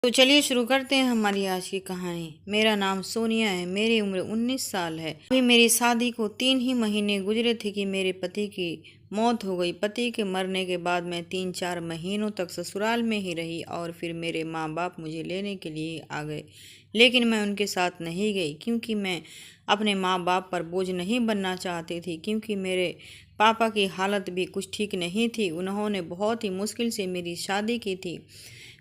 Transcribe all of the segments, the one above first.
तो चलिए शुरू करते हैं हमारी आज की कहानी। मेरा नाम सोनिया है। मेरी उम्र 19 साल है। अभी मेरी शादी को 3 ही महीने गुजरे थे कि मेरे पति की मौत हो गई। पति के मरने के बाद मैं 3-4 महीनों तक ससुराल में ही रही और फिर मेरे माँ बाप मुझे लेने के लिए आ गए। लेकिन मैं उनके साथ नहीं गई क्योंकि मैं अपने माँ बाप पर बोझ नहीं बनना चाहती थी, क्योंकि मेरे पापा की हालत भी कुछ ठीक नहीं थी। उन्होंने बहुत ही मुश्किल से मेरी शादी की थी।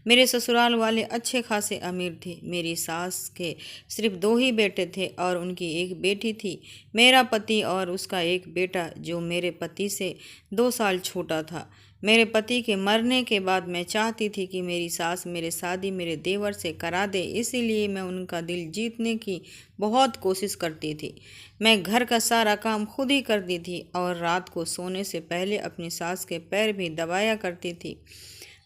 मेरे ससुराल वाले अच्छे खासे अमीर थे। मेरी सास के सिर्फ 2 ही बेटे थे और उनकी एक बेटी थी। मेरा पति और उसका एक बेटा जो मेरे पति से 2 साल छोटा था। मेरे पति के मरने के बाद मैं चाहती थी कि मेरी सास मेरे शादी मेरे देवर से करा दे, इसीलिए मैं उनका दिल जीतने की बहुत कोशिश करती थी। मैं घर का सारा काम खुद ही करती थी और रात को सोने से पहले अपनी सास के पैर भी दबाया करती थी।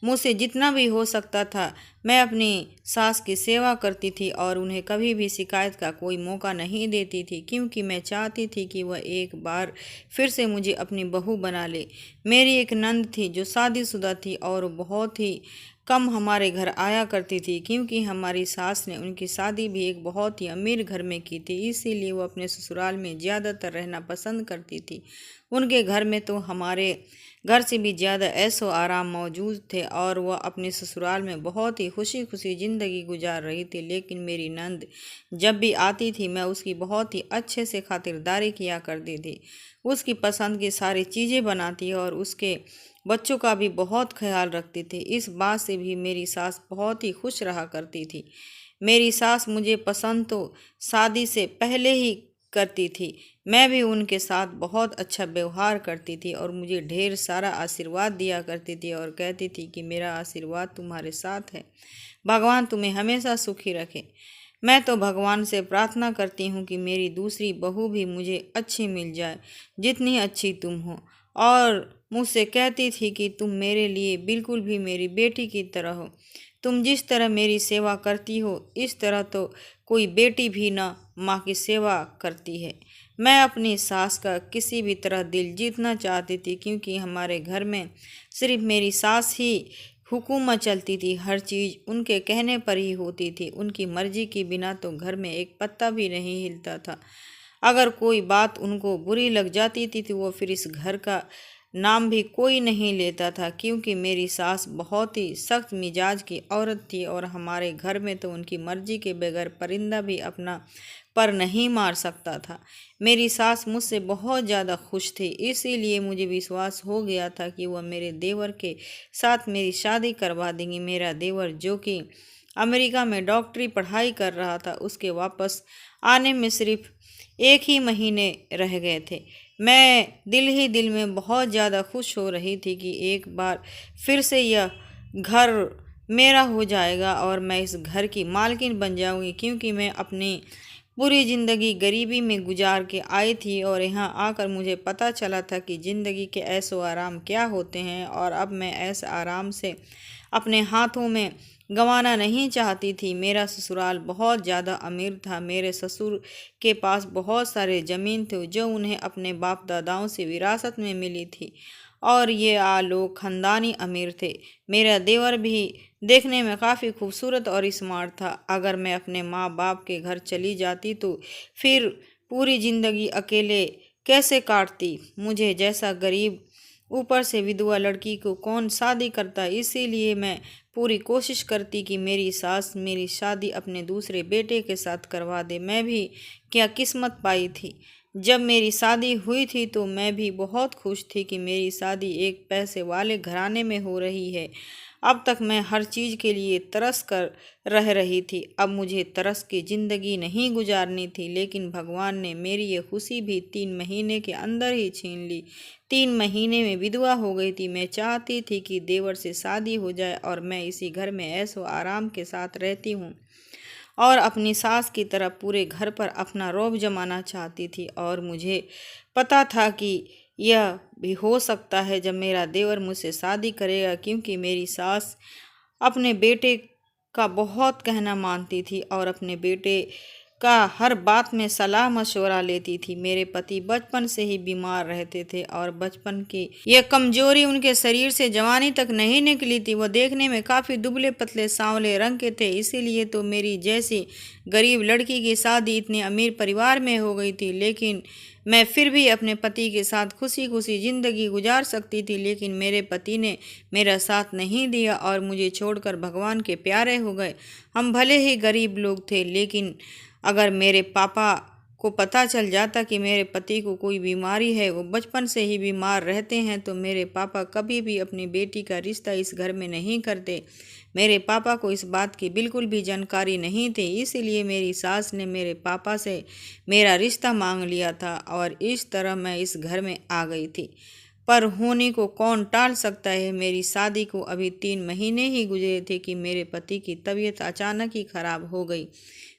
मुझसे जितना भी हो सकता था मैं अपनी सास की सेवा करती थी और उन्हें कभी भी शिकायत का कोई मौका नहीं देती थी, क्योंकि मैं चाहती थी कि वह एक बार फिर से मुझे अपनी बहू बना ले। मेरी एक नंद थी जो शादीशुदा थी और बहुत ही कम हमारे घर आया करती थी, क्योंकि हमारी सास ने उनकी शादी भी एक बहुत ही अमीर घर में की थी, इसीलिए वो अपने ससुराल में ज़्यादातर रहना पसंद करती थी। उनके घर में तो हमारे घर से भी ज़्यादा ऐशो आराम मौजूद थे और वह अपने ससुराल में बहुत ही खुशी खुशी ज़िंदगी गुजार रही थी। लेकिन मेरी नंद जब भी आती थी मैं उसकी बहुत ही अच्छे से खातिरदारी किया करती थी। उसकी पसंद की सारी चीज़ें बनाती और उसके बच्चों का भी बहुत ख्याल रखती थी। इस बात से भी मेरी सास बहुत ही खुश रहा करती थी। मेरी सास मुझे पसंद तो शादी से पहले ही करती थी। मैं भी उनके साथ बहुत अच्छा व्यवहार करती थी और मुझे ढेर सारा आशीर्वाद दिया करती थी और कहती थी कि मेरा आशीर्वाद तुम्हारे साथ है, भगवान तुम्हें हमेशा सुखी रखे। मैं तो भगवान से प्रार्थना करती हूँ कि मेरी दूसरी बहू भी मुझे अच्छी मिल जाए, जितनी अच्छी तुम हो। और मुझसे कहती थी कि तुम मेरे लिए बिल्कुल भी मेरी बेटी की तरह हो। तुम जिस तरह मेरी सेवा करती हो इस तरह तो कोई बेटी भी ना माँ की सेवा करती है। मैं अपनी सास का किसी भी तरह दिल जीतना चाहती थी, क्योंकि हमारे घर में सिर्फ मेरी सास ही हुकूमत चलती थी। हर चीज़ उनके कहने पर ही होती थी। उनकी मर्जी के बिना तो घर में एक पत्ता भी नहीं हिलता था। अगर कोई बात उनको बुरी लग जाती थी तो वो फिर इस घर का नाम भी कोई नहीं लेता था, क्योंकि मेरी सास बहुत ही सख्त मिजाज की औरत थी और हमारे घर में तो उनकी मर्जी के बगैर परिंदा भी अपना पर नहीं मार सकता था। मेरी सास मुझसे बहुत ज़्यादा खुश थी, इसीलिए मुझे विश्वास हो गया था कि वह मेरे देवर के साथ मेरी शादी करवा देंगी। मेरा देवर जो कि अमेरिका में डॉक्टरी पढ़ाई कर रहा था, उसके वापस आने में सिर्फ 1 ही महीने रह गए थे। मैं दिल ही दिल में बहुत ज़्यादा खुश हो रही थी कि एक बार फिर से यह घर मेरा हो जाएगा और मैं इस घर की मालकिन बन जाऊंगी, क्योंकि मैं अपनी पूरी ज़िंदगी गरीबी में गुजार के आई थी और यहाँ आकर मुझे पता चला था कि ज़िंदगी के ऐशो आराम क्या होते हैं। और अब मैं ऐसे आराम से अपने हाथों में गंवाना नहीं चाहती थी। मेरा ससुराल बहुत ज़्यादा अमीर था। मेरे ससुर के पास बहुत सारे ज़मीन थे जो उन्हें अपने बाप दादाओं से विरासत में मिली थी और ये लोग ख़ानदानी अमीर थे। मेरा देवर भी देखने में काफ़ी खूबसूरत और स्मार्ट था। अगर मैं अपने माँ बाप के घर चली जाती तो फिर पूरी ज़िंदगी अकेले कैसे काटती। मुझे जैसा गरीब ऊपर से विधवा लड़की को कौन शादी करता। इसीलिए मैं पूरी कोशिश करती कि मेरी सास मेरी शादी अपने दूसरे बेटे के साथ करवा दे। मैं भी क्या किस्मत पाई थी। जब मेरी शादी हुई थी तो मैं भी बहुत खुश थी कि मेरी शादी एक पैसे वाले घराने में हो रही है। अब तक मैं हर चीज़ के लिए तरस कर रह रही थी। अब मुझे तरस की ज़िंदगी नहीं गुजारनी थी, लेकिन भगवान ने मेरी ये खुशी भी 3 महीने के अंदर ही छीन ली। 3 महीने में विधवा हो गई थी। मैं चाहती थी कि देवर से शादी हो जाए और मैं इसी घर में ऐशो आराम के साथ रहती हूँ और अपनी सास की तरह पूरे घर पर अपना रौब जमाना चाहती थी। और मुझे पता था कि यह भी हो सकता है जब मेरा देवर मुझसे शादी करेगा, क्योंकि मेरी सास अपने बेटे का बहुत कहना मानती थी और अपने बेटे का हर बात में सलाह मशवरा लेती थी। मेरे पति बचपन से ही बीमार रहते थे और बचपन की यह कमजोरी उनके शरीर से जवानी तक नहीं निकली थी। वह देखने में काफ़ी दुबले पतले सांवले रंग के थे, इसीलिए तो मेरी जैसी गरीब लड़की की शादी इतने अमीर परिवार में हो गई थी। लेकिन मैं फिर भी अपने पति के साथ खुशी खुशी ज़िंदगी गुजार सकती थी। लेकिन मेरे पति ने मेरा साथ नहीं दिया और मुझे छोड़कर भगवान के प्यारे हो गए। हम भले ही गरीब लोग थे, लेकिन अगर मेरे पापा को पता चल जाता कि मेरे पति को कोई बीमारी है, वो बचपन से ही बीमार रहते हैं, तो मेरे पापा कभी भी अपनी बेटी का रिश्ता इस घर में नहीं करते। मेरे पापा को इस बात की बिल्कुल भी जानकारी नहीं थी, इसीलिए मेरी सास ने मेरे पापा से मेरा रिश्ता मांग लिया था और इस तरह मैं इस घर में आ गई थी। पर होने को कौन टाल सकता है। मेरी शादी को अभी 3 महीने ही गुजरे थे कि मेरे पति की तबीयत अचानक ही खराब हो गई।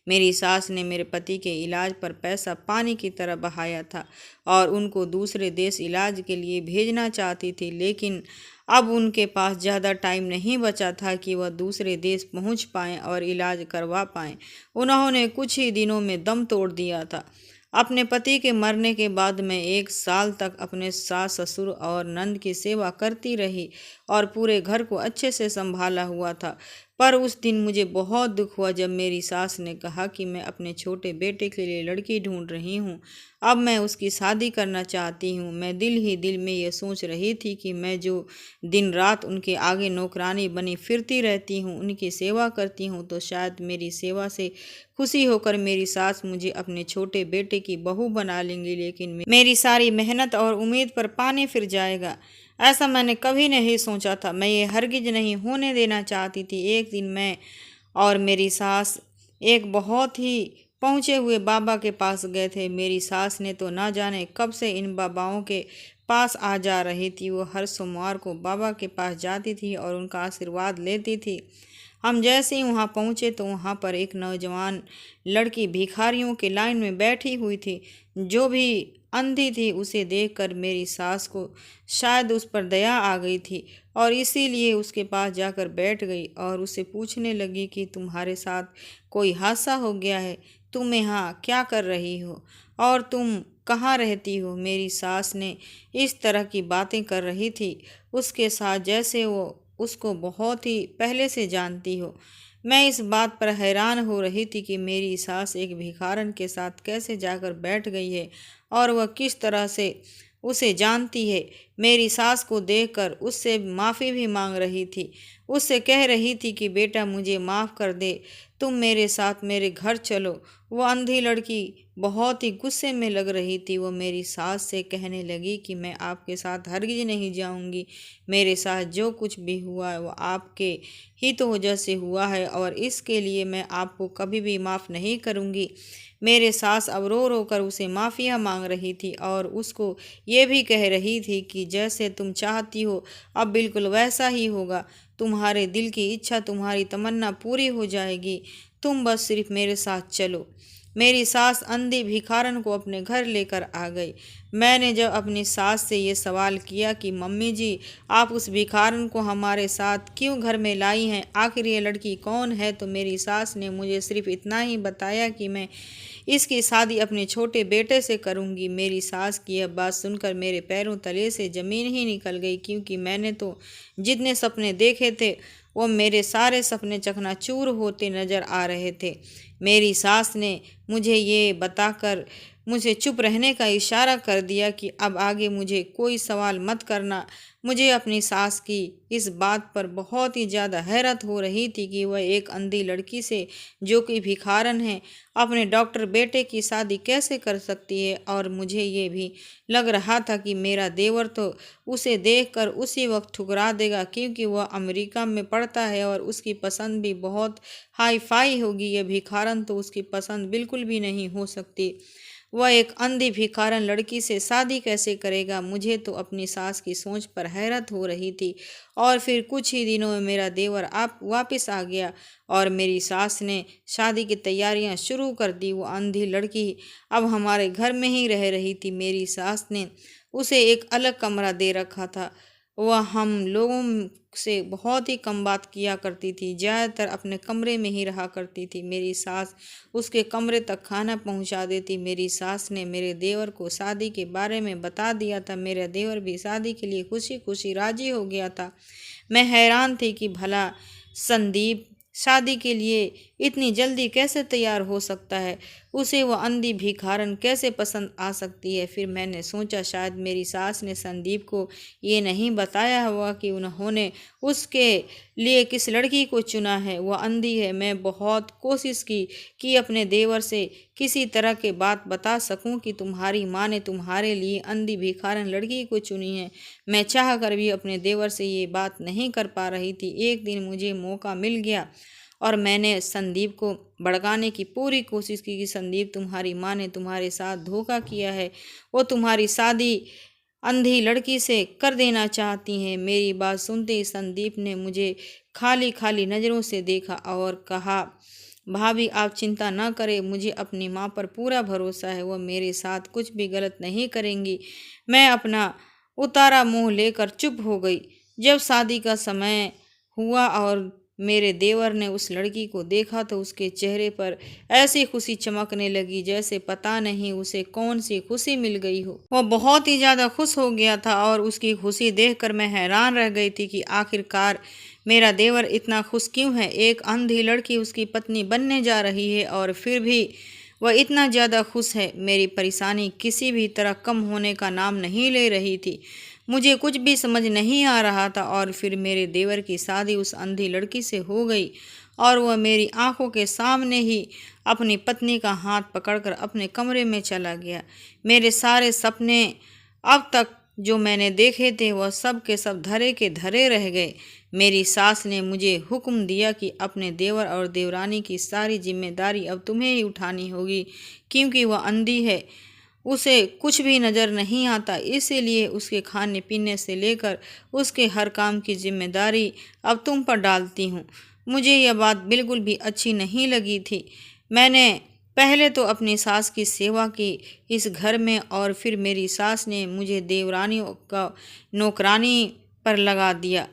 मेरी सास ने मेरे पति के इलाज पर पैसा पानी की तरह बहाया था और उनको दूसरे देश इलाज के लिए भेजना चाहती थी, लेकिन अब उनके पास ज़्यादा टाइम नहीं बचा था कि वह दूसरे देश पहुंच पाएं और इलाज करवा पाएं। उन्होंने कुछ ही दिनों में दम तोड़ दिया था। अपने पति के मरने के बाद मैं 1 साल तक अपने सास ससुर और नंद की सेवा करती रही और पूरे घर को अच्छे से संभाला हुआ था। पर उस दिन मुझे बहुत दुख हुआ जब मेरी सास ने कहा कि मैं अपने छोटे बेटे के लिए लड़की ढूंढ रही हूँ। अब मैं उसकी शादी करना चाहती हूँ। मैं दिल ही दिल में ये सोच रही थी कि मैं जो दिन रात उनके आगे नौकरानी बनी फिरती रहती हूँ, उनकी सेवा करती हूँ, तो शायद मेरी सेवा से खुशी होकर मेरी सास मुझे अपने छोटे बेटे की बहू बना लेंगी। लेकिन मेरी सारी मेहनत और उम्मीद पर पानी फिर जाएगा, ऐसा मैंने कभी नहीं सोचा था। मैं ये हरगिज नहीं होने देना चाहती थी। एक दिन मैं और मेरी सास एक बहुत ही पहुँचे हुए बाबा के पास गए थे। मेरी सास ने तो ना जाने कब से इन बाबाओं के पास आ जा रही थी। वो हर सोमवार को बाबा के पास जाती थी और उनका आशीर्वाद लेती थी। हम जैसे ही वहाँ पहुँचे तो वहाँ पर एक नौजवान लड़की भिखारियों की लाइन में बैठी हुई थी, जो भी अंधी थी। उसे देखकर मेरी सास को शायद उस पर दया आ गई थी और इसीलिए उसके पास जाकर बैठ गई और उससे पूछने लगी कि तुम्हारे साथ कोई हादसा हो गया है, तुम यहाँ क्या कर रही हो और तुम कहाँ रहती हो। मेरी सास ने इस तरह की बातें कर रही थी उसके साथ जैसे वो उसको बहुत ही पहले से जानती हो। मैं इस बात पर हैरान हो रही थी कि मेरी सास एक भिखारन के साथ कैसे जाकर बैठ गई है और वह किस तरह से उसे जानती है। मेरी सास को देखकर उससे माफ़ी भी मांग रही थी। उससे कह रही थी कि बेटा मुझे माफ़ कर दे, तुम मेरे साथ मेरे घर चलो। वो अंधी लड़की बहुत ही गुस्से में लग रही थी। वो मेरी सास से कहने लगी कि मैं आपके साथ हरगिज नहीं जाऊंगी। मेरे साथ जो कुछ भी हुआ है वो आपके ही तो वजह से हुआ है और इसके लिए मैं आपको कभी भी माफ़ नहीं करूंगी। मेरे सास अब रो रो कर उसे माफ़िया मांग रही थी और उसको ये भी कह रही थी कि जैसे तुम चाहती हो अब बिल्कुल वैसा ही होगा। तुम्हारे दिल की इच्छा, तुम्हारी तमन्ना पूरी हो जाएगी। तुम बस सिर्फ मेरे साथ चलो। मेरी सास अंधी भिखारन को अपने घर लेकर आ गई। मैंने जब अपनी सास से ये सवाल किया कि मम्मी जी, आप उस भिखारन को हमारे साथ क्यों घर में लाई हैं, आखिर ये लड़की कौन है, तो मेरी सास ने मुझे सिर्फ इतना ही बताया कि मैं इसकी शादी अपने छोटे बेटे से करूंगी। मेरी सास की यह बात सुनकर मेरे पैरों तले से ज़मीन ही निकल गई, क्योंकि मैंने तो जितने सपने देखे थे वो मेरे सारे सपने चकनाचूर होते नज़र आ रहे थे। मेरी सास ने मुझे ये बताकर मुझे चुप रहने का इशारा कर दिया कि अब आगे मुझे कोई सवाल मत करना। मुझे अपनी सास की इस बात पर बहुत ही ज़्यादा हैरत हो रही थी कि वह एक अंधी लड़की से, जो कि भिखारन है, अपने डॉक्टर बेटे की शादी कैसे कर सकती है। और मुझे ये भी लग रहा था कि मेरा देवर तो उसे देखकर उसी वक्त ठुकरा देगा, क्योंकि वह अमेरिका में पढ़ता है और उसकी पसंद भी बहुत हाई फाई होगी। यह भिखारन तो उसकी पसंद बिल्कुल भी नहीं हो सकती। वह एक अंधी भिखारन लड़की से शादी कैसे करेगा। मुझे तो अपनी सास की सोच पर हैरत हो रही थी। और फिर कुछ ही दिनों में मेरा देवर आप वापस आ गया और मेरी सास ने शादी की तैयारियां शुरू कर दी। वो अंधी लड़की अब हमारे घर में ही रह रही थी। मेरी सास ने उसे एक अलग कमरा दे रखा था वह हम लोगों से बहुत ही कम बात किया करती थी, ज़्यादातर अपने कमरे में ही रहा करती थी। मेरी सास उसके कमरे तक खाना पहुंचा देती। मेरी सास ने मेरे देवर को शादी के बारे में बता दिया था। मेरा देवर भी शादी के लिए खुशी खुशी राजी हो गया था। मैं हैरान थी कि भला संदीप शादी के लिए इतनी जल्दी कैसे तैयार हो सकता है। उसे वह अंधी भिखारन कैसे पसंद आ सकती है। फिर मैंने सोचा शायद मेरी सास ने संदीप को ये नहीं बताया हुआ कि उन्होंने उसके लिए किस लड़की को चुना है। वह अंधी है। मैं बहुत कोशिश की कि अपने देवर से किसी तरह के बात बता सकूं कि तुम्हारी माँ ने तुम्हारे लिए अंधी भिखारन लड़की को चुनी है। मैं चाह कर भी अपने देवर से ये बात नहीं कर पा रही थी। एक दिन मुझे मौका मिल गया और मैंने संदीप को भड़काने की पूरी कोशिश की कि संदीप, तुम्हारी माँ ने तुम्हारे साथ धोखा किया है। वो तुम्हारी शादी अंधी लड़की से कर देना चाहती हैं। मेरी बात सुनते ही संदीप ने मुझे खाली खाली नज़रों से देखा और कहा, भाभी आप चिंता न करें, मुझे अपनी माँ पर पूरा भरोसा है। वह मेरे साथ कुछ भी गलत नहीं करेंगी। मैं अपना उतारा मुंह लेकर चुप हो गई। जब शादी का समय हुआ और मेरे देवर ने उस लड़की को देखा तो उसके चेहरे पर ऐसी खुशी चमकने लगी जैसे पता नहीं उसे कौन सी खुशी मिल गई हो। वह बहुत ही ज़्यादा खुश हो गया था और उसकी खुशी देखकर मैं हैरान रह गई थी कि आखिरकार मेरा देवर इतना खुश क्यों है। एक अंधी लड़की उसकी पत्नी बनने जा रही है और फिर भी वह इतना ज़्यादा खुश है। मेरी परेशानी किसी भी तरह कम होने का नाम नहीं ले रही थी। मुझे कुछ भी समझ नहीं आ रहा था और फिर मेरे देवर की शादी उस अंधी लड़की से हो गई और वह मेरी आंखों के सामने ही अपनी पत्नी का हाथ पकड़कर अपने कमरे में चला गया। मेरे सारे सपने अब तक जो मैंने देखे थे वह सब के सब धरे के धरे रह गए। मेरी सास ने मुझे हुक्म दिया कि अपने देवर और देवरानी की सारी जिम्मेदारी अब तुम्हें ही उठानी होगी, क्योंकि वह अंधी है, उसे कुछ भी नज़र नहीं आता, इसीलिए उसके खाने पीने से लेकर उसके हर काम की जिम्मेदारी अब तुम पर डालती हूँ। मुझे यह बात बिल्कुल भी अच्छी नहीं लगी थी। मैंने पहले तो अपनी सास की सेवा की इस घर में और फिर मेरी सास ने मुझे देवरानी का नौकरानी पर लगा दिया।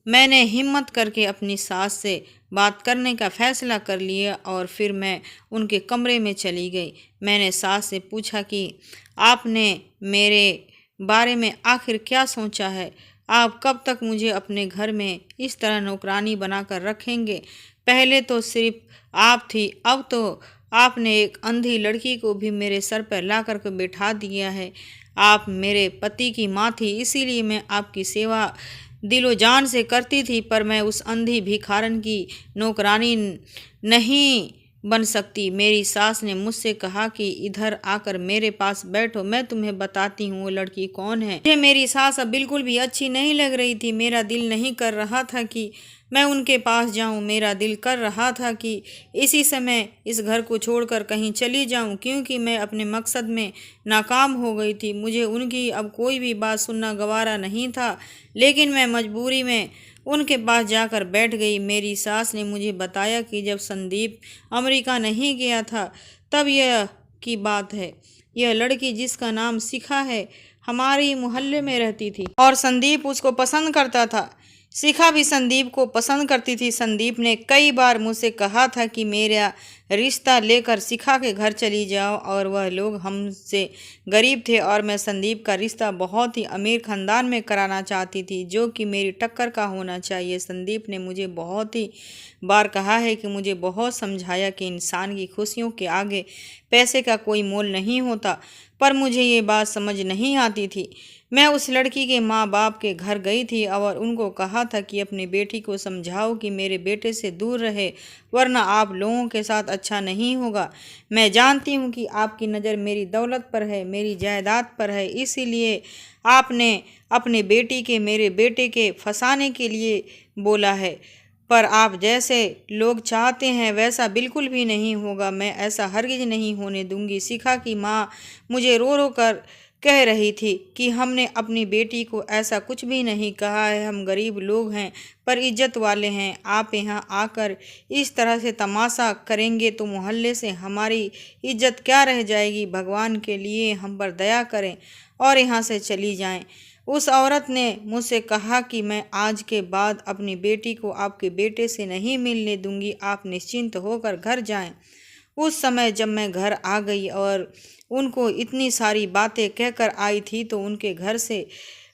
मैंने हिम्मत करके अपनी सास से बात करने का फैसला कर लिया और फिर मैं उनके कमरे में चली गई। मैंने सास से पूछा कि आपने मेरे बारे में आखिर क्या सोचा है? आप कब तक मुझे अपने घर में इस तरह नौकरानी बनाकर रखेंगे? पहले तो सिर्फ आप थी, अब तो आपने एक अंधी लड़की को भी मेरे सर पर ला कर के बैठा दिया है। आप मेरे पति की माँ थी, इसीलिए मैं आपकी सेवा दिलो जान से करती थी, पर मैं उस अंधी भिखारन की नौकरानी नहीं बन सकती। मेरी सास ने मुझसे कहा कि इधर आकर मेरे पास बैठो, मैं तुम्हें बताती हूँ वो लड़की कौन है। मुझे मेरी सास अब बिल्कुल भी अच्छी नहीं लग रही थी। मेरा दिल नहीं कर रहा था कि मैं उनके पास जाऊं। मेरा दिल कर रहा था कि इसी समय इस घर को छोड़कर कहीं चली जाऊं, क्योंकि मैं अपने मकसद में नाकाम हो गई थी। मुझे उनकी अब कोई भी बात सुनना गवारा नहीं था, लेकिन मैं मजबूरी में उनके पास जाकर बैठ गई। मेरी सास ने मुझे बताया कि जब संदीप अमेरिका नहीं गया था तब यह की बात है। यह लड़की जिसका नाम शिखा है हमारे मोहल्ले में रहती थी और संदीप उसको पसंद करता था। शिखा भी संदीप को पसंद करती थी। संदीप ने कई बार मुझसे कहा था कि मेरा रिश्ता लेकर शिखा के घर चली जाओ, और वह लोग हमसे गरीब थे और मैं संदीप का रिश्ता बहुत ही अमीर खानदान में कराना चाहती थी, जो कि मेरी टक्कर का होना चाहिए। संदीप ने मुझे बहुत ही बार कहा है कि मुझे बहुत समझाया कि इंसान की खुशियों के आगे पैसे का कोई मोल नहीं होता, पर मुझे ये बात समझ नहीं आती थी। मैं उस लड़की के माँ बाप के घर गई थी और उनको कहा था कि अपनी बेटी को समझाओ कि मेरे बेटे से दूर रहे, वरना आप लोगों के साथ अच्छा नहीं होगा। मैं जानती हूँ कि आपकी नज़र मेरी दौलत पर है, मेरी जायदाद पर है, इसीलिए आपने अपने बेटी के मेरे बेटे के फंसाने के लिए बोला है, पर आप जैसे लोग चाहते हैं वैसा बिल्कुल भी नहीं होगा। मैं ऐसा हरगिज नहीं होने दूंगी। शिखा की माँ मुझे रो रो कर कह रही थी कि हमने अपनी बेटी को ऐसा कुछ भी नहीं कहा है, हम गरीब लोग हैं पर इज्जत वाले हैं। आप यहाँ आकर इस तरह से तमाशा करेंगे तो मोहल्ले से हमारी इज्जत क्या रह जाएगी। भगवान के लिए हम पर दया करें और यहाँ से चली जाएं। उस औरत ने मुझसे कहा कि मैं आज के बाद अपनी बेटी को आपके बेटे से नहीं मिलने दूंगी, आप निश्चिंत होकर घर जाएं। उस समय जब मैं घर आ गई और उनको इतनी सारी बातें कहकर आई थी तो उनके घर से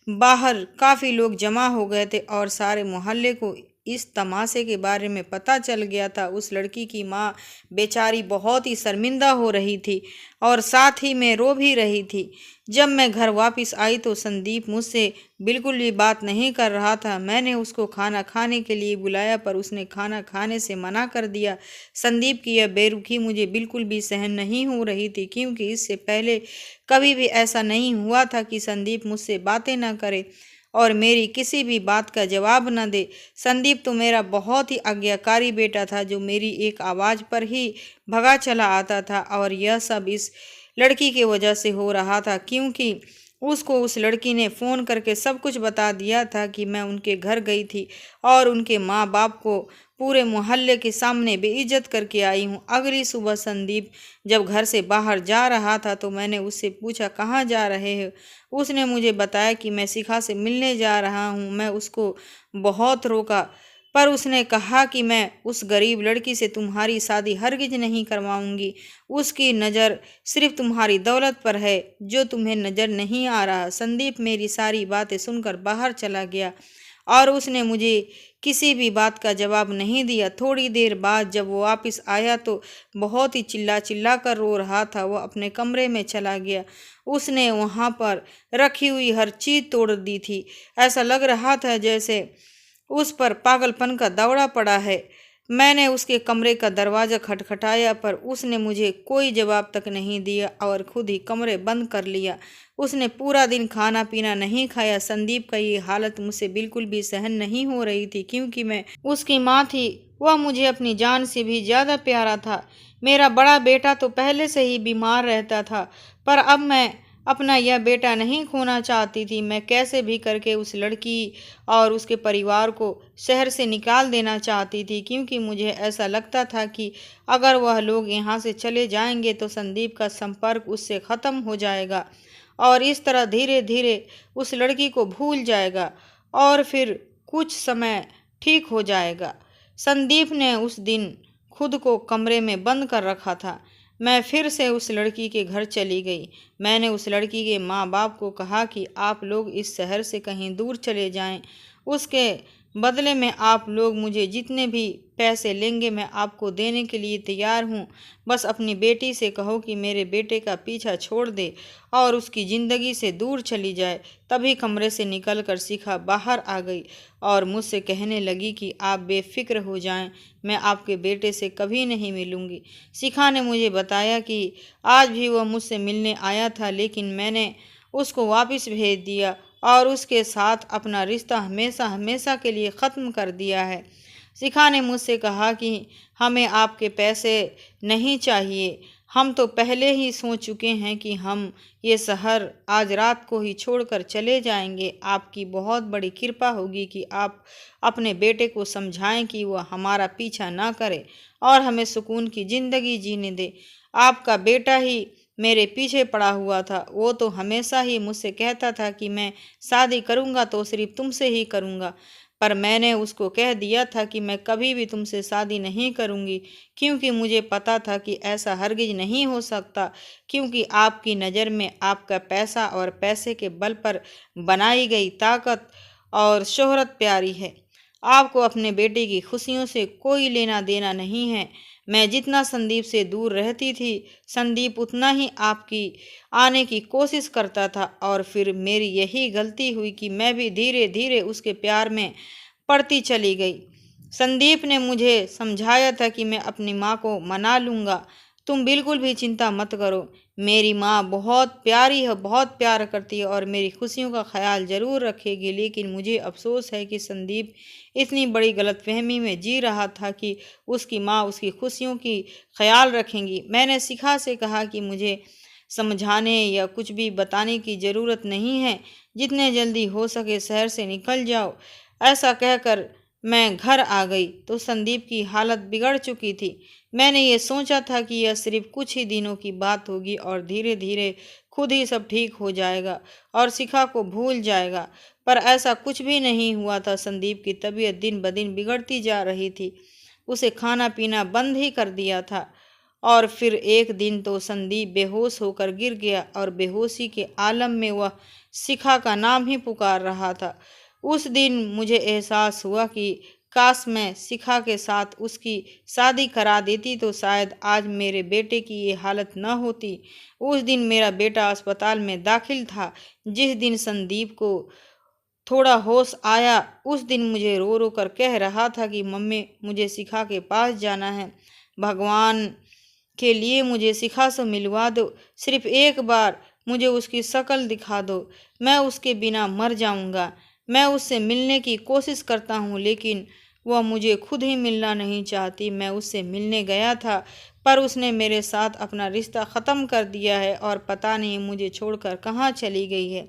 बाहर काफ़ी लोग जमा हो गए थे और सारे मोहल्ले को इस तमाशे के बारे में पता चल गया था। उस लड़की की माँ बेचारी बहुत ही शर्मिंदा हो रही थी और साथ ही में रो भी रही थी। जब मैं घर वापस आई तो संदीप मुझसे बिल्कुल भी बात नहीं कर रहा था। मैंने उसको खाना खाने के लिए बुलाया पर उसने खाना खाने से मना कर दिया। संदीप की यह बेरुखी मुझे बिल्कुल भी सहन नहीं हो रही थी, क्योंकि इससे पहले कभी भी ऐसा नहीं हुआ था कि संदीप मुझसे बातें न करे और मेरी किसी भी बात का जवाब न दे। संदीप तो मेरा बहुत ही आज्ञाकारी बेटा था, जो मेरी एक आवाज़ पर ही भगा चला आता था, और यह सब इस लड़की की वजह से हो रहा था, क्योंकि उसको उस लड़की ने फ़ोन करके सब कुछ बता दिया था कि मैं उनके घर गई थी और उनके माँ बाप को पूरे मोहल्ले के सामने बेइज्जत करके आई हूँ। अगली सुबह संदीप जब घर से बाहर जा रहा था तो मैंने उससे पूछा, कहाँ जा रहे हो? उसने मुझे बताया कि मैं शिखा से मिलने जा रहा हूँ। मैं उसको बहुत रोका पर उसने कहा कि मैं उस गरीब लड़की से तुम्हारी शादी हरगिज नहीं करवाऊंगी। उसकी नज़र सिर्फ तुम्हारी दौलत पर है, जो तुम्हें नज़र नहीं आ रहा। संदीप मेरी सारी बातें सुनकर बाहर चला गया और उसने मुझे किसी भी बात का जवाब नहीं दिया। थोड़ी देर बाद जब वो वापस आया तो बहुत ही चिल्ला चिल्ला कर रो रहा था। वो अपने कमरे में चला गया। उसने वहाँ पर रखी हुई हर चीज़ तोड़ दी थी। ऐसा लग रहा था जैसे उस पर पागलपन का दौरा पड़ा है। मैंने उसके कमरे का दरवाज़ा खटखटाया पर उसने मुझे कोई जवाब तक नहीं दिया और खुद ही कमरे बंद कर लिया। उसने पूरा दिन खाना पीना नहीं खाया। संदीप का ये हालत मुझसे बिल्कुल भी सहन नहीं हो रही थी, क्योंकि मैं उसकी माँ थी। वह मुझे अपनी जान से भी ज़्यादा प्यारा था। मेरा बड़ा बेटा तो पहले से ही बीमार रहता था, पर अब मैं अपना यह बेटा नहीं खोना चाहती थी। मैं कैसे भी करके उस लड़की और उसके परिवार को शहर से निकाल देना चाहती थी, क्योंकि मुझे ऐसा लगता था कि अगर वह लोग यहाँ से चले जाएंगे तो संदीप का संपर्क उससे ख़त्म हो जाएगा और इस तरह धीरे धीरे उस लड़की को भूल जाएगा और फिर कुछ समय ठीक हो जाएगा। संदीप ने उस दिन खुद को कमरे में बंद कर रखा था। मैं फिर से उस लड़की के घर चली गई। मैंने उस लड़की के माँ बाप को कहा कि आप लोग इस शहर से कहीं दूर चले जाएं। उसके बदले में आप लोग मुझे जितने भी पैसे लेंगे मैं आपको देने के लिए तैयार हूँ। बस अपनी बेटी से कहो कि मेरे बेटे का पीछा छोड़ दे और उसकी ज़िंदगी से दूर चली जाए। तभी कमरे से निकलकर शिखा बाहर आ गई और मुझसे कहने लगी कि आप बेफिक्र हो जाएं, मैं आपके बेटे से कभी नहीं मिलूंगी। शिखा ने मुझे बताया कि आज भी वह मुझसे मिलने आया था, लेकिन मैंने उसको वापस भेज दिया और उसके साथ अपना रिश्ता हमेशा हमेशा के लिए ख़त्म कर दिया है। शिखा ने मुझसे कहा कि हमें आपके पैसे नहीं चाहिए, हम तो पहले ही सोच चुके हैं कि हम ये शहर आज रात को ही छोड़कर चले जाएंगे। आपकी बहुत बड़ी कृपा होगी कि आप अपने बेटे को समझाएं कि वह हमारा पीछा ना करे और हमें सुकून की ज़िंदगी जीने दे। आपका बेटा ही मेरे पीछे पड़ा हुआ था। वो तो हमेशा ही मुझसे कहता था कि मैं शादी करूँगा तो सिर्फ तुमसे ही करूँगा, पर मैंने उसको कह दिया था कि मैं कभी भी तुमसे शादी नहीं करूँगी, क्योंकि मुझे पता था कि ऐसा हरगिज नहीं हो सकता, क्योंकि आपकी नज़र में आपका पैसा और पैसे के बल पर बनाई गई ताकत और शोहरत प्यारी है। आपको अपने बेटे की खुशियों से कोई लेना देना नहीं है। मैं जितना संदीप से दूर रहती थी, संदीप उतना ही आपकी आने की कोशिश करता था और फिर मेरी यही गलती हुई कि मैं भी धीरे धीरे उसके प्यार में पड़ती चली गई। संदीप ने मुझे समझाया था कि मैं अपनी माँ को मना लूँगा, तुम बिल्कुल भी चिंता मत करो। मेरी माँ बहुत प्यारी है, बहुत प्यार करती है और मेरी खुशियों का ख्याल ज़रूर रखेगी। लेकिन मुझे अफसोस है कि संदीप इतनी बड़ी गलतफहमी में जी रहा था कि उसकी माँ उसकी खुशियों की ख्याल रखेंगी। मैंने शिखा से कहा कि मुझे समझाने या कुछ भी बताने की ज़रूरत नहीं है, जितने जल्दी हो सके शहर से निकल जाओ। ऐसा कहकर मैं घर आ गई तो संदीप की हालत बिगड़ चुकी थी। मैंने ये सोचा था कि यह सिर्फ कुछ ही दिनों की बात होगी और धीरे धीरे खुद ही सब ठीक हो जाएगा और शिखा को भूल जाएगा। पर ऐसा कुछ भी नहीं हुआ था। संदीप की तबीयत दिन ब दिन बिगड़ती जा रही थी। उसे खाना पीना बंद ही कर दिया था। और फिर एक दिन तो संदीप बेहोश होकर गिर गया और बेहोशी के आलम में वह शिखा का नाम ही पुकार रहा था। उस दिन मुझे एहसास हुआ कि काश मैं शिखा के साथ उसकी शादी करा देती तो शायद आज मेरे बेटे की ये हालत न होती। उस दिन मेरा बेटा अस्पताल में दाखिल था। जिस दिन संदीप को थोड़ा होश आया, उस दिन मुझे रो रो कर कह रहा था कि मम्मी, मुझे शिखा के पास जाना है। भगवान के लिए मुझे शिखा से मिलवा दो। सिर्फ एक बार मुझे उसकी शक्ल दिखा दो। मैं उसके बिना मर जाऊंगा। मैं उससे मिलने की कोशिश करता हूँ, लेकिन वह मुझे खुद ही मिलना नहीं चाहती। मैं उससे मिलने गया था, पर उसने मेरे साथ अपना रिश्ता ख़त्म कर दिया है और पता नहीं मुझे छोड़कर कहाँ चली गई है।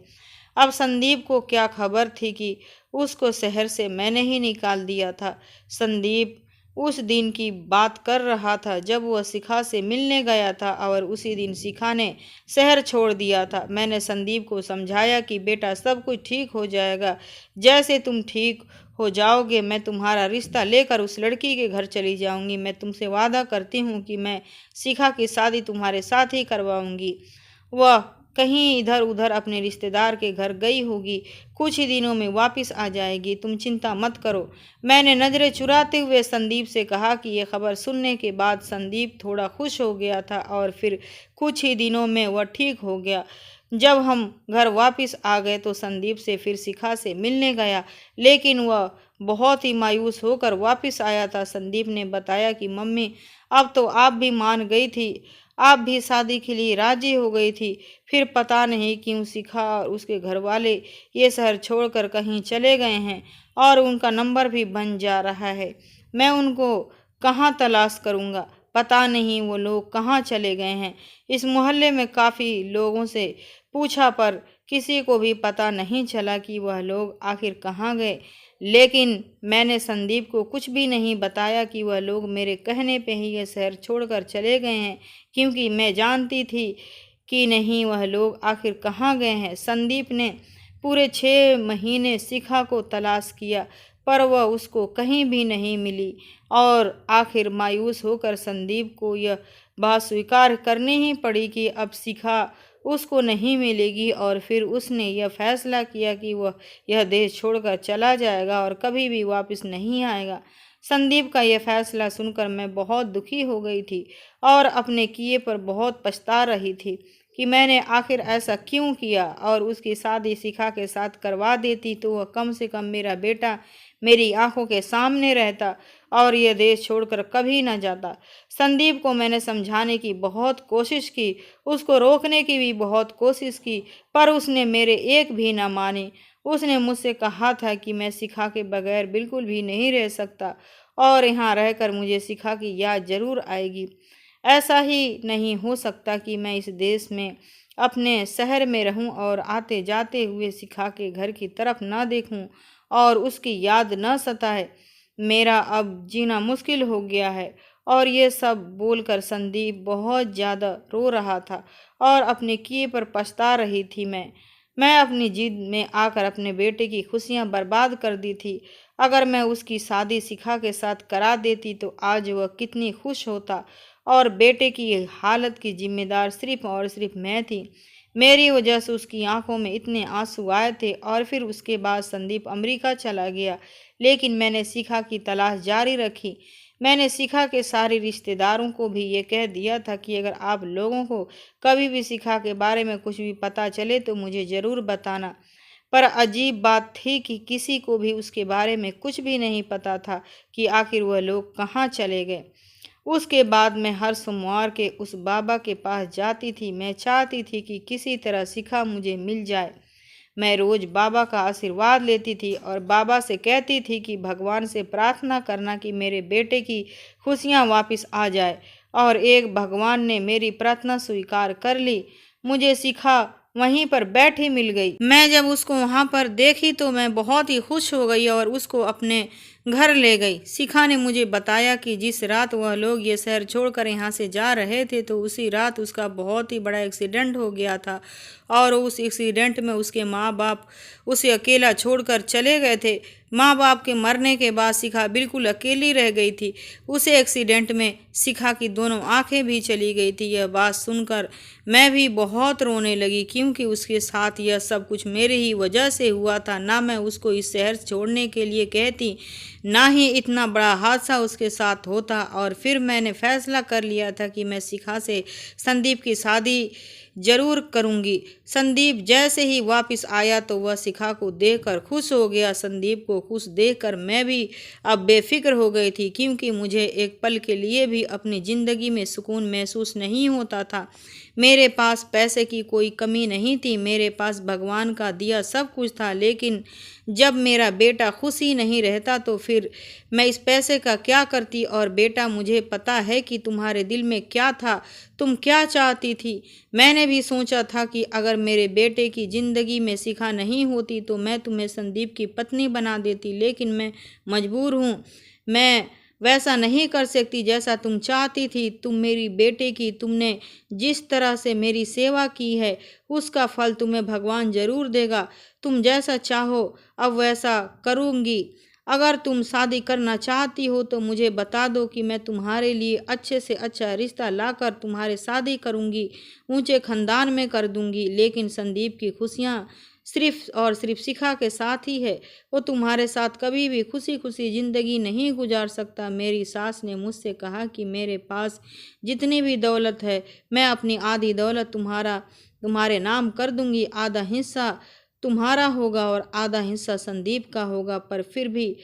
अब संदीप को क्या खबर थी कि उसको शहर से मैंने ही निकाल दिया था। संदीप उस दिन की बात कर रहा था जब वह शिखा से मिलने गया था और उसी दिन शिखा ने शहर छोड़ दिया था। मैंने संदीप को समझाया कि बेटा, सब कुछ ठीक हो जाएगा। जैसे तुम ठीक हो जाओगे मैं तुम्हारा रिश्ता लेकर उस लड़की के घर चली जाऊंगी। मैं तुमसे वादा करती हूँ कि मैं शिखा की शादी तुम्हारे साथ ही करवाऊंगी। वह कहीं इधर उधर अपने रिश्तेदार के घर गई होगी, कुछ ही दिनों में वापस आ जाएगी। तुम चिंता मत करो। मैंने नज़रें चुराते हुए संदीप से कहा कि यह खबर सुनने के बाद संदीप थोड़ा खुश हो गया था और फिर कुछ ही दिनों में वह ठीक हो गया। जब हम घर वापस आ गए तो संदीप से फिर शिखा से मिलने गया, लेकिन वह बहुत ही मायूस होकर वापस आया था। संदीप ने बताया कि मम्मी, अब तो आप भी मान गई थी, आप भी शादी के लिए राजी हो गई थी। फिर पता नहीं क्यों शिखा और उसके घर वाले ये शहर छोड़कर कहीं चले गए हैं और उनका नंबर भी बन जा रहा है। मैं उनको कहाँ तलाश करूँगा? पता नहीं वो लोग कहाँ चले गए हैं। इस मोहल्ले में काफ़ी लोगों से पूछा, पर किसी को भी पता नहीं चला कि वह लोग आखिर कहाँ गए। लेकिन मैंने संदीप को कुछ भी नहीं बताया कि वह लोग मेरे कहने पे ही यह शहर छोड़कर चले गए हैं, क्योंकि मैं जानती थी कि नहीं वह लोग आखिर कहाँ गए हैं। संदीप ने पूरे 6 महीने शिखा को तलाश किया, पर वह उसको कहीं भी नहीं मिली और आखिर मायूस होकर संदीप को यह बात स्वीकार करनी ही पड़ी कि अब शिखा उसको नहीं मिलेगी। और फिर उसने यह फैसला किया कि वह यह देश छोड़कर चला जाएगा और कभी भी वापस नहीं आएगा। संदीप का यह फैसला सुनकर मैं बहुत दुखी हो गई थी और अपने किए पर बहुत पछता रही थी कि मैंने आखिर ऐसा क्यों किया। और उसकी शादी शिखा के साथ करवा देती तो वह कम से कम मेरा बेटा मेरी आंखों के सामने रहता और यह देश छोड़कर कभी न जाता। संदीप को मैंने समझाने की बहुत कोशिश की, उसको रोकने की भी बहुत कोशिश की, पर उसने मेरे एक भी न मानी। उसने मुझसे कहा था कि मैं शिखा के बगैर बिल्कुल भी नहीं रह सकता और यहाँ रहकर मुझे शिखा की याद जरूर आएगी। ऐसा ही नहीं हो सकता कि मैं इस देश में अपने शहर में रहूं और आते जाते हुए शिखा के घर की तरफ ना देखूं और उसकी याद न सताए। मेरा अब जीना मुश्किल हो गया है। और ये सब बोलकर संदीप बहुत ज़्यादा रो रहा था और अपने किए पर पछता रही थी। मैं अपनी जिद में आकर अपने बेटे की खुशियां बर्बाद कर दी थी। अगर मैं उसकी शादी शिखा के साथ करा देती तो आज वह कितनी खुश होता और बेटे की हालत की जिम्मेदार सिर्फ और सिर्फ मैं थी। मेरी वजह से उसकी आंखों में इतने आंसू आए थे। और फिर उसके बाद संदीप अमेरिका चला गया, लेकिन मैंने शिखा की तलाश जारी रखी। मैंने शिखा के सारे रिश्तेदारों को भी ये कह दिया था कि अगर आप लोगों को कभी भी शिखा के बारे में कुछ भी पता चले तो मुझे ज़रूर बताना। पर अजीब बात थी कि किसी को भी उसके बारे में कुछ भी नहीं पता था कि आखिर वह लोग कहाँ चले गए। उसके बाद मैं हर सोमवार के उस बाबा के पास जाती थी। मैं चाहती थी कि किसी तरह शिखा मुझे मिल जाए। मैं रोज बाबा का आशीर्वाद लेती थी और बाबा से कहती थी कि भगवान से प्रार्थना करना कि मेरे बेटे की खुशियाँ वापस आ जाए। और एक भगवान ने मेरी प्रार्थना स्वीकार कर ली। मुझे शिखा वहीं पर बैठी मिल गई। मैं जब उसको वहाँ पर देखी तो मैं बहुत ही खुश हो गई और उसको अपने घर ले गई। शिखा ने मुझे बताया कि जिस रात वह लोग ये शहर छोड़कर यहाँ से जा रहे थे तो उसी रात उसका बहुत ही बड़ा एक्सीडेंट हो गया था और उस एक्सीडेंट में उसके माँ बाप उसे अकेला छोड़कर चले गए थे। माँ बाप के मरने के बाद शिखा बिल्कुल अकेली रह गई थी। उसे एक्सीडेंट में शिखा की दोनों आंखें भी चली गई थी। यह बात सुनकर मैं भी बहुत रोने लगी क्योंकि उसके साथ यह सब कुछ मेरे ही वजह से हुआ था। ना मैं उसको इस शहर छोड़ने के लिए कहती, ना ही इतना बड़ा हादसा उसके साथ होता। और फिर मैंने फैसला कर लिया था कि मैं शिखा से संदीप की शादी जरूर करूंगी। संदीप जैसे ही वापस आया तो वह शिखा को देखकर खुश हो गया। संदीप को खुश देखकर मैं भी अब बेफिक्र हो गई थी क्योंकि मुझे एक पल के लिए भी अपनी ज़िंदगी में सुकून महसूस नहीं होता था। मेरे पास पैसे की कोई कमी नहीं थी, मेरे पास भगवान का दिया सब कुछ था, लेकिन जब मेरा बेटा खुश ही नहीं रहता तो फिर मैं इस पैसे का क्या करती। और बेटा, मुझे पता है कि तुम्हारे दिल में क्या था, तुम क्या चाहती थी। मैंने भी सोचा था कि अगर मेरे बेटे की ज़िंदगी में शिखा नहीं होती तो मैं तुम्हें संदीप की पत्नी बना देती, लेकिन मैं मजबूर हूँ। मैं वैसा नहीं कर सकती जैसा तुम चाहती थी। तुम मेरी बेटे की तुमने जिस तरह से मेरी सेवा की है उसका फल तुम्हें भगवान जरूर देगा। तुम जैसा चाहो अब वैसा करूँगी। अगर तुम शादी करना चाहती हो तो मुझे बता दो कि मैं तुम्हारे लिए अच्छे से अच्छा रिश्ता लाकर तुम्हारे शादी करूँगी, ऊंचे खानदान में कर दूँगी। लेकिन संदीप की खुशियाँ सिर्फ और सिर्फ शिखा के साथ ही है। वो तुम्हारे साथ कभी भी खुशी खुशी ज़िंदगी नहीं गुजार सकता। मेरी सास ने मुझसे कहा कि मेरे पास जितनी भी दौलत है मैं अपनी आधी दौलत तुम्हारे नाम कर दूंगी। आधा हिस्सा तुम्हारा होगा और आधा हिस्सा संदीप का होगा। पर फिर भी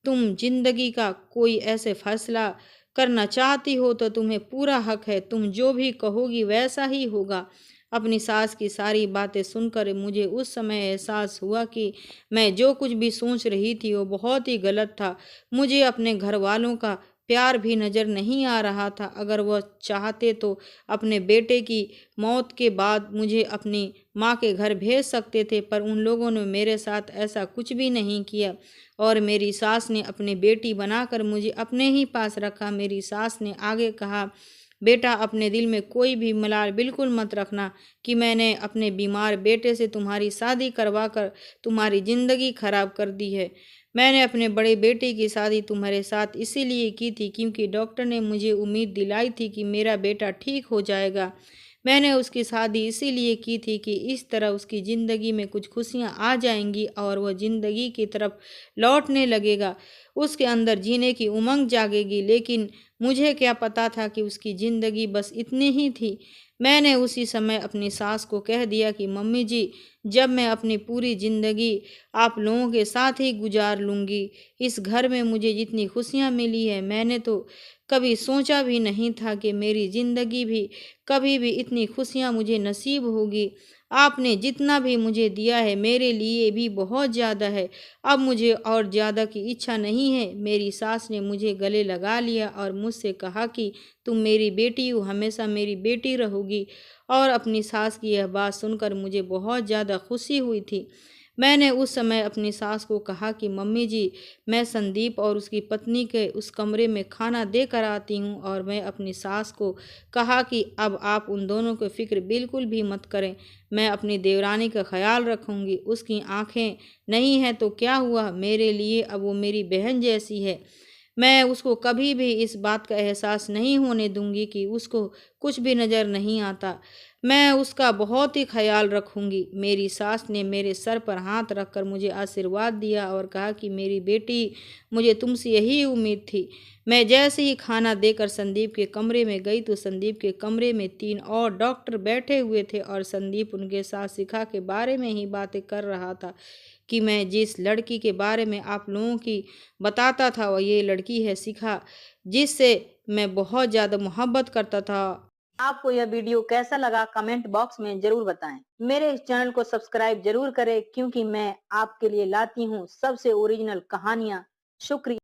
तुम जिंदगी का कोई ऐसे फैसला करना चाहती हो तो तुम्हें पूरा हक है। तुम जो भी कहोगी वैसा ही होगा। अपनी सास की सारी बातें सुनकर मुझे उस समय एहसास हुआ कि मैं जो कुछ भी सोच रही थी वो बहुत ही गलत था। मुझे अपने घर वालों का प्यार भी नज़र नहीं आ रहा था। अगर वह चाहते तो अपने बेटे की मौत के बाद मुझे अपनी माँ के घर भेज सकते थे, पर उन लोगों ने मेरे साथ ऐसा कुछ भी नहीं किया और मेरी सास ने अपनी बेटी बनाकर मुझे अपने ही पास रखा। मेरी सास ने आगे कहा, बेटा, अपने दिल में कोई भी मलाल बिल्कुल मत रखना कि मैंने अपने बीमार बेटे से तुम्हारी शादी करवा कर तुम्हारी ज़िंदगी खराब कर दी है। मैंने अपने बड़े बेटे की शादी तुम्हारे साथ इसीलिए की थी क्योंकि डॉक्टर ने मुझे उम्मीद दिलाई थी कि मेरा बेटा ठीक हो जाएगा। मैंने उसकी शादी इसीलिए की थी कि इस तरह उसकी ज़िंदगी में कुछ खुशियाँ आ जाएंगी और वह ज़िंदगी की तरफ लौटने लगेगा, उसके अंदर जीने की उमंग जागेगी। लेकिन मुझे क्या पता था कि उसकी ज़िंदगी बस इतनी ही थी। मैंने उसी समय अपनी सास को कह दिया कि मम्मी जी, जब मैं अपनी पूरी ज़िंदगी आप लोगों के साथ ही गुजार लूँगी। इस घर में मुझे जितनी खुशियाँ मिली है मैंने तो कभी सोचा भी नहीं था कि मेरी ज़िंदगी भी कभी भी इतनी खुशियाँ मुझे नसीब होगी। आपने जितना भी मुझे दिया है मेरे लिए भी बहुत ज़्यादा है। अब मुझे और ज़्यादा की इच्छा नहीं है। मेरी सास ने मुझे गले लगा लिया और मुझसे कहा कि तुम मेरी बेटी हो, हमेशा मेरी बेटी रहोगी। और अपनी सास की यह बात सुनकर मुझे बहुत ज़्यादा खुशी हुई थी। मैंने उस समय अपनी सास को कहा कि मम्मी जी, मैं संदीप और उसकी पत्नी के उस कमरे में खाना दे कर आती हूँ। और मैं अपनी सास को कहा कि अब आप उन दोनों को फ़िक्र बिल्कुल भी मत करें, मैं अपनी देवरानी का ख्याल रखूँगी। उसकी आंखें नहीं हैं तो क्या हुआ, मेरे लिए अब वो मेरी बहन जैसी है। मैं उसको कभी भी इस बात का एहसास नहीं होने दूंगी कि उसको कुछ भी नज़र नहीं आता। मैं उसका बहुत ही ख्याल रखूंगी। मेरी सास ने मेरे सर पर हाथ रखकर मुझे आशीर्वाद दिया और कहा कि मेरी बेटी, मुझे तुमसे यही उम्मीद थी। मैं जैसे ही खाना देकर संदीप के कमरे में गई तो संदीप के कमरे में 3 और डॉक्टर बैठे हुए थे और संदीप उनके साथ शिखा के बारे में ही बातें कर रहा था कि मैं जिस लड़की के बारे में आप लोगों की बताता था वह ये लड़की है शिखा, जिससे मैं बहुत ज़्यादा मोहब्बत करता था। आपको यह वीडियो कैसा लगा कमेंट बॉक्स में जरूर बताएं। मेरे इस चैनल को सब्सक्राइब जरूर करें क्योंकि मैं आपके लिए लाती हूँ सबसे ओरिजिनल कहानियाँ। शुक्रिया।